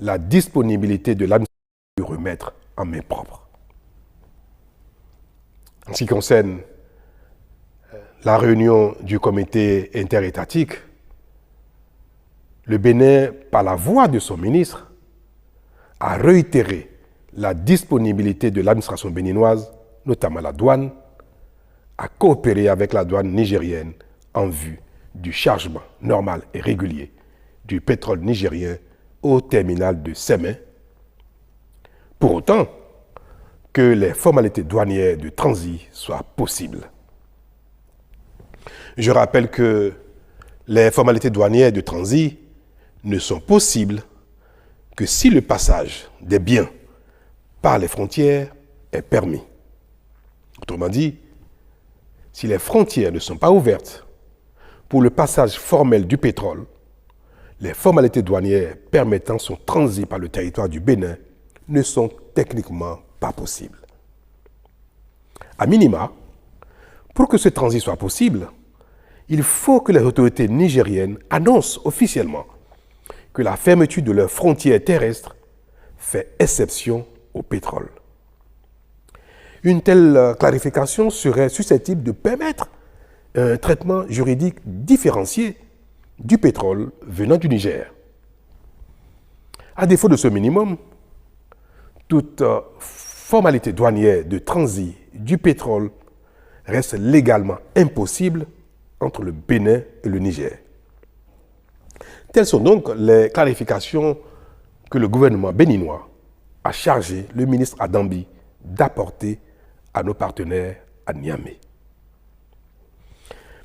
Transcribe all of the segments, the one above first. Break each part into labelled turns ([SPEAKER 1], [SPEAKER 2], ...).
[SPEAKER 1] la disponibilité de l'administration de remettre en main propre. En ce qui concerne la réunion du comité interétatique, le Bénin, par la voix de son ministre, a réitéré la disponibilité de l'administration béninoise, notamment la douane, à coopérer avec la douane nigérienne en vue du chargement normal et régulier du pétrole nigérien au terminal de Sémé, pour autant que les formalités douanières de transit soient possibles. Je rappelle que les formalités douanières de transit ne sont possibles que si le passage des biens par les frontières est permis. Autrement dit, si les frontières ne sont pas ouvertes pour le passage formel du pétrole, les formalités douanières permettant son transit par le territoire du Bénin ne sont techniquement pas possibles. A minima, pour que ce transit soit possible, il faut que les autorités nigériennes annoncent officiellement que la fermeture de leurs frontières terrestres fait exception au pétrole. Une telle clarification serait susceptible de permettre un traitement juridique différencié du pétrole venant du Niger. À défaut de ce minimum, toute formalité douanière de transit du pétrole reste légalement impossible entre le Bénin et le Niger. Telles sont donc les clarifications que le gouvernement béninois a chargé le ministre Adambi d'apporter à nos partenaires à Niamey.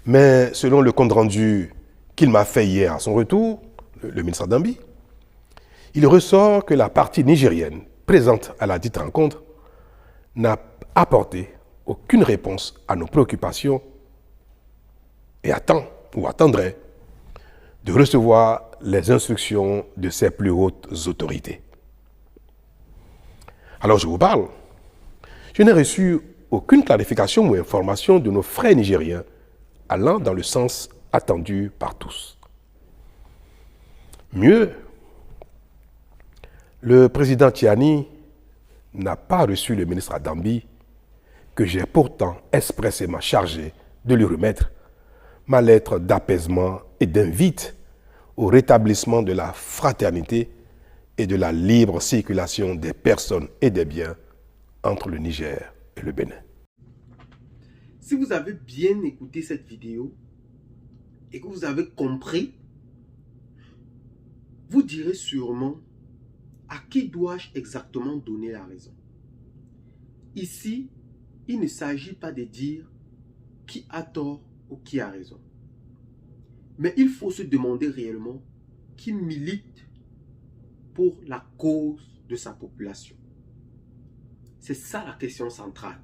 [SPEAKER 1] Mais selon le compte rendu qu'il m'a fait hier à son retour, le ministre Adambi, il ressort que la partie nigérienne présente à la dite rencontre n'a apporté aucune réponse à nos préoccupations et attend ou attendrait de recevoir les instructions de ses plus hautes autorités. Alors je vous parle, je n'ai reçu aucune clarification ou information de nos frères nigériens allant dans le sens attendu par tous. Mieux, le président Tiani n'a pas reçu le ministre Adambi, que j'ai pourtant expressément chargé de lui remettre ma lettre d'apaisement et d'invite au rétablissement de la fraternité et de la libre circulation des personnes et des biens entre le Niger et le Bénin.
[SPEAKER 2] Si vous avez bien écouté cette vidéo et que vous avez compris, vous direz sûrement à qui dois-je exactement donner la raison. Ici, il ne s'agit pas de dire qui a tort ou qui a raison. Mais il faut se demander réellement qui milite pour la cause de sa population. C'est ça la question centrale.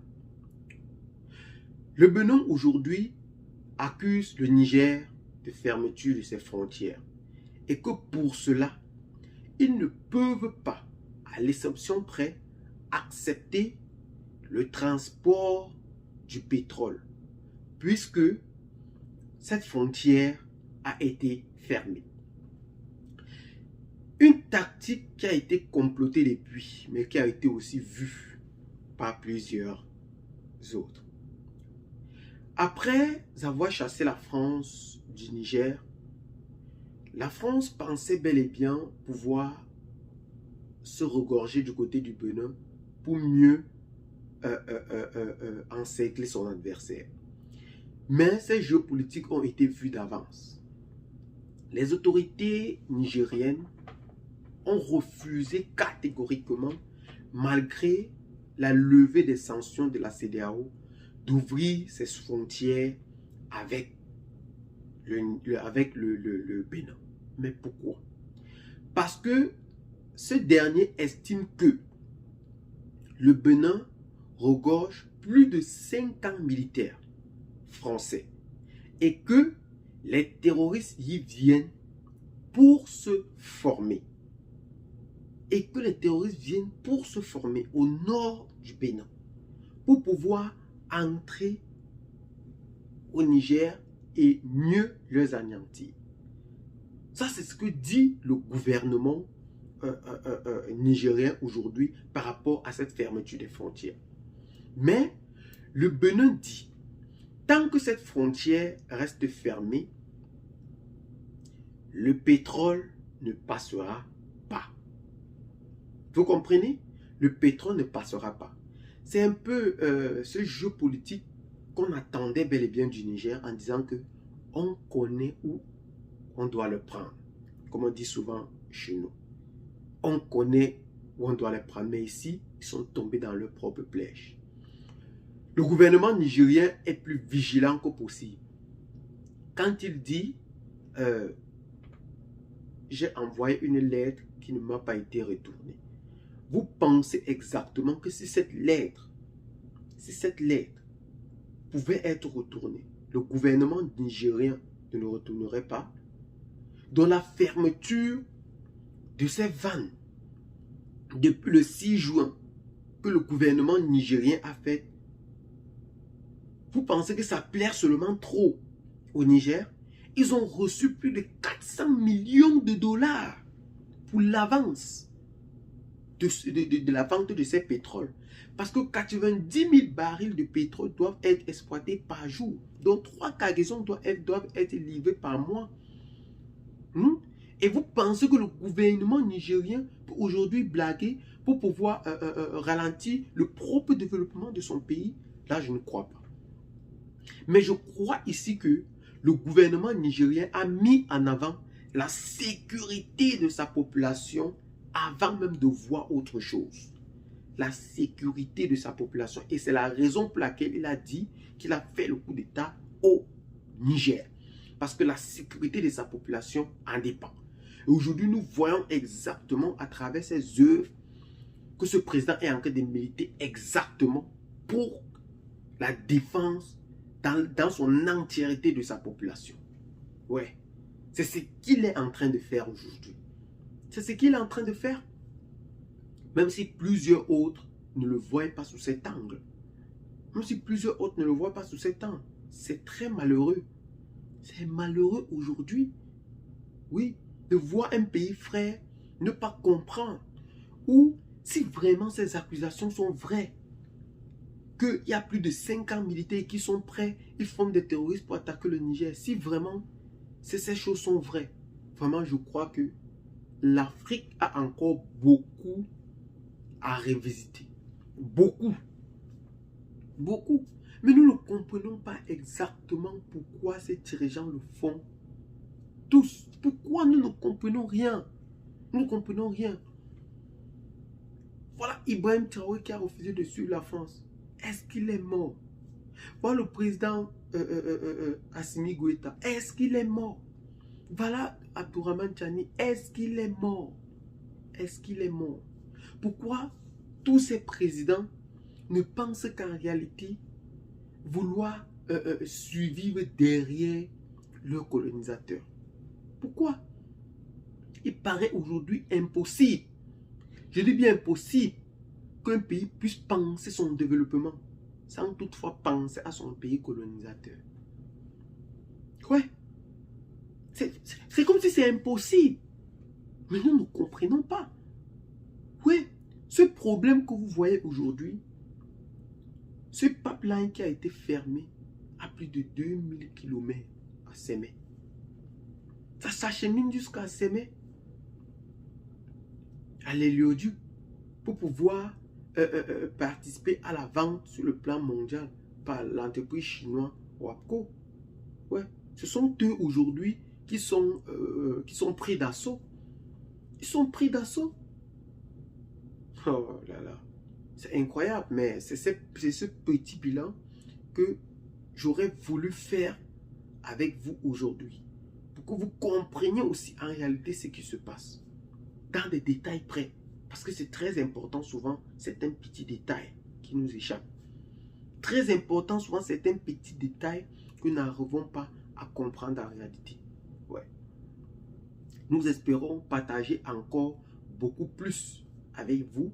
[SPEAKER 2] Le Bénin aujourd'hui accuse le Niger de fermeture de ses frontières et que pour cela, ils ne peuvent pas, à l'exception près, accepter le transport du pétrole puisque cette frontière a été fermée. Une tactique qui a été complotée depuis, mais qui a été aussi vue par plusieurs autres. Après avoir chassé la France du Niger, la France pensait bel et bien pouvoir se regorger du côté du Bénin pour mieux encercler son adversaire. Mais ces jeux politiques ont été vus d'avance. Les autorités nigériennes ont refusé catégoriquement, malgré la levée des sanctions de la CEDEAO, d'ouvrir ses frontières avec le Bénin. Mais pourquoi? Parce que ce dernier estime que le Bénin regorge plus de 50 militaires français et que les terroristes y viennent pour se former. Et que les terroristes viennent pour se former au nord du Bénin pour pouvoir entrer au Niger et mieux les anéantir. Ça, c'est ce que dit le gouvernement nigériens aujourd'hui par rapport à cette fermeture des frontières. Mais le Bénin dit, tant que cette frontière reste fermée, le pétrole ne passera pas. Vous comprenez? Le pétrole ne passera pas. C'est un peu ce jeu politique qu'on attendait bel et bien du Niger en disant que on connaît où on doit le prendre. Comme on dit souvent chez nous. On connaît où on doit le prendre, mais ici, ils sont tombés dans leur propre piège. Le gouvernement nigérien est plus vigilant que possible. Quand il dit j'ai envoyé une lettre qui ne m'a pas été retournée. Vous pensez exactement que si cette lettre pouvait être retournée, le gouvernement nigérien ne le retournerait pas? Dans la fermeture de ces vannes depuis le 6 juin que le gouvernement nigérien a fait, vous pensez que ça plaire seulement trop au Niger? Ils ont reçu plus de 400 millions de dollars pour l'avance de la vente de ces pétroles. Parce que 90 000 barils de pétrole doivent être exploités par jour. Donc 3 cargaisons doivent être livrées par mois. Et vous pensez que le gouvernement nigérien peut aujourd'hui blaguer pour pouvoir ralentir le propre développement de son pays? Là, je ne crois pas. Mais je crois ici que le gouvernement nigérien a mis en avant la sécurité de sa population avant même de voir autre chose. La sécurité de sa population. Et c'est la raison pour laquelle il a dit qu'il a fait le coup d'État au Niger. Parce que la sécurité de sa population en dépend. Et aujourd'hui, nous voyons exactement à travers ses œuvres que ce président est en train de militer exactement pour la défense dans son entièreté de sa population. Ouais. C'est ce qu'il est en train de faire aujourd'hui. C'est ce qu'il est en train de faire. Même si plusieurs autres ne le voient pas sous cet angle. Même si plusieurs autres ne le voient pas sous cet angle. C'est très malheureux. C'est malheureux aujourd'hui. Oui, de voir un pays frère ne pas comprendre. Ou si vraiment ces accusations sont vraies, qu'il y a plus de 50 militaires qui sont prêts, ils forment des terroristes pour attaquer le Niger. Si vraiment ces choses sont vraies, vraiment je crois que l'Afrique a encore beaucoup à revisiter. Beaucoup. Beaucoup. Mais nous ne comprenons pas exactement pourquoi ces dirigeants le font. Tous. Pourquoi nous ne comprenons rien? Nous ne comprenons rien. Voilà Ibrahim Traoré qui a refusé de suivre la France. Est-ce qu'il est mort? Voilà le président Assimi Goïta. Est-ce qu'il est mort? Voilà Abdourahmane Tchani. Est-ce qu'il est mort? Est-ce qu'il est mort? Pourquoi tous ces présidents ne pensent qu'en réalité vouloir survivre derrière leur colonisateur? Pourquoi? Il paraît aujourd'hui impossible. Je dis bien impossible qu'un pays puisse penser son développement sans toutefois penser à son pays colonisateur. Ouais. C'est comme si c'est impossible. Mais nous ne comprenons pas. Oui, ce problème que vous voyez aujourd'hui, ce pipeline qui a été fermé à plus de 2000 km à Sémé. Ça s'achemine jusqu'à Sémé, à l'hélioduc, pour pouvoir participer à la vente sur le plan mondial par l'entreprise chinoise WAPCO. Ouais. Ce sont eux aujourd'hui qui sont pris d'assaut. Ils sont pris d'assaut. Oh là là. C'est incroyable, mais c'est ce petit bilan que j'aurais voulu faire avec vous aujourd'hui. Pour que vous compreniez aussi en réalité ce qui se passe. Dans des détails près. Parce que c'est très important souvent, certains petits détails qui nous échappent. Très important souvent, certains petits détails que nous n'arrivons pas à comprendre en réalité. Ouais. Nous espérons partager encore beaucoup plus avec vous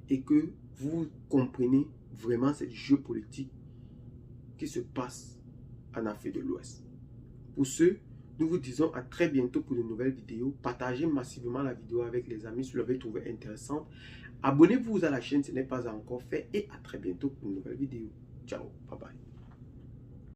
[SPEAKER 2] et que vous comprenez vraiment ce jeu politique qui se passe en Afrique de l'Ouest. Pour ce, Nous vous disons à très bientôt pour de nouvelles vidéos. Partagez massivement la vidéo avec les amis si vous l'avez trouvée intéressante. Abonnez-vous à la chaîne si ce n'est pas encore fait. Et à très bientôt pour une nouvelle vidéo. Ciao, bye bye.